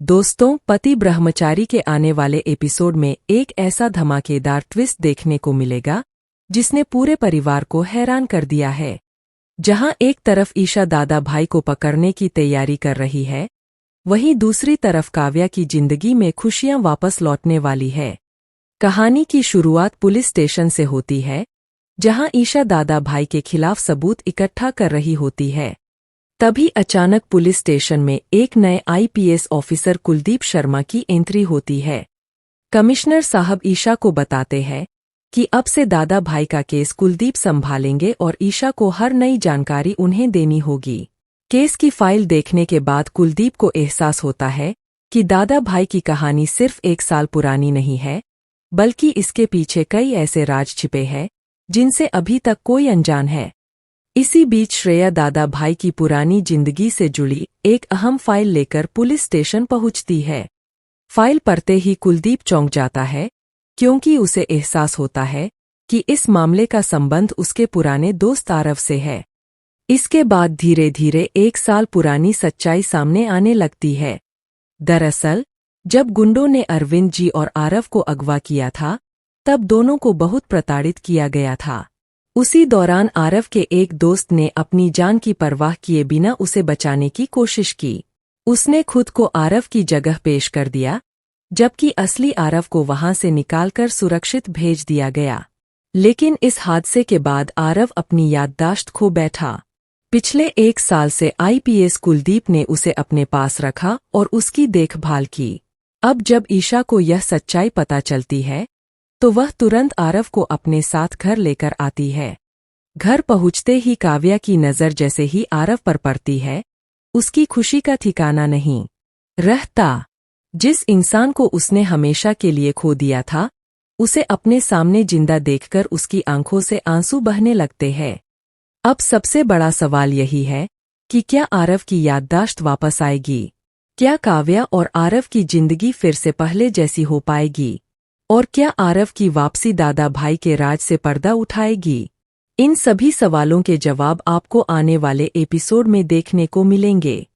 दोस्तों, पति ब्रह्मचारी के आने वाले एपिसोड में एक ऐसा धमाकेदार ट्विस्ट देखने को मिलेगा जिसने पूरे परिवार को हैरान कर दिया है। जहां एक तरफ ईशा दादा भाई को पकड़ने की तैयारी कर रही है, वहीं दूसरी तरफ काव्या की जिंदगी में खुशियां वापस लौटने वाली है। कहानी की शुरुआत पुलिस स्टेशन से होती है, जहां ईशा दादा भाई के खिलाफ सबूत इकट्ठा कर रही होती है। तभी अचानक पुलिस स्टेशन में एक नए आईपीएस ऑफिसर कुलदीप शर्मा की एंट्री होती है। कमिश्नर साहब ईशा को बताते हैं कि अब से दादा भाई का केस कुलदीप संभालेंगे और ईशा को हर नई जानकारी उन्हें देनी होगी। केस की फाइल देखने के बाद कुलदीप को एहसास होता है कि दादा भाई की कहानी सिर्फ 1 साल पुरानी नहीं है, बल्कि इसके पीछे कई ऐसे राज छिपे हैं जिनसे अभी तक कोई अनजान है। इसी बीच श्रेया दादा भाई की पुरानी जिंदगी से जुड़ी एक अहम फाइल लेकर पुलिस स्टेशन पहुंचती है। फाइल पढ़ते ही कुलदीप चौंक जाता है, क्योंकि उसे एहसास होता है कि इस मामले का संबंध उसके पुराने दोस्त आरव से है। इसके बाद धीरे धीरे 1 साल पुरानी सच्चाई सामने आने लगती है। दरअसल, जब गुंडों ने अरविंद जी और आरव को अगवा किया था, तब दोनों को बहुत प्रताड़ित किया गया था। उसी दौरान आरव के एक दोस्त ने अपनी जान की परवाह किए बिना उसे बचाने की कोशिश की। उसने खुद को आरव की जगह पेश कर दिया, जबकि असली आरव को वहां से निकालकर सुरक्षित भेज दिया गया। लेकिन इस हादसे के बाद आरव अपनी याददाश्त खो बैठा। पिछले 1 साल से आईपीएस कुलदीप ने उसे अपने पास रखा और उसकी देखभाल की। अब जब ईशा को यह सच्चाई पता चलती है, तो वह तुरंत आरव को अपने साथ घर लेकर आती है। घर पहुंचते ही काव्या की नज़र जैसे ही आरव पर पड़ती है, उसकी खुशी का ठिकाना नहीं रहता। जिस इंसान को उसने हमेशा के लिए खो दिया था, उसे अपने सामने जिंदा देखकर उसकी आंखों से आंसू बहने लगते हैं। अब सबसे बड़ा सवाल यही है कि क्या आरव की याददाश्त वापस आएगी? क्या काव्या और आरव की जिंदगी फिर से पहले जैसी हो पाएगी? और क्या आरव की वापसी दादा भाई के राज से पर्दा उठाएगी? इन सभी सवालों के जवाब आपको आने वाले एपिसोड में देखने को मिलेंगे।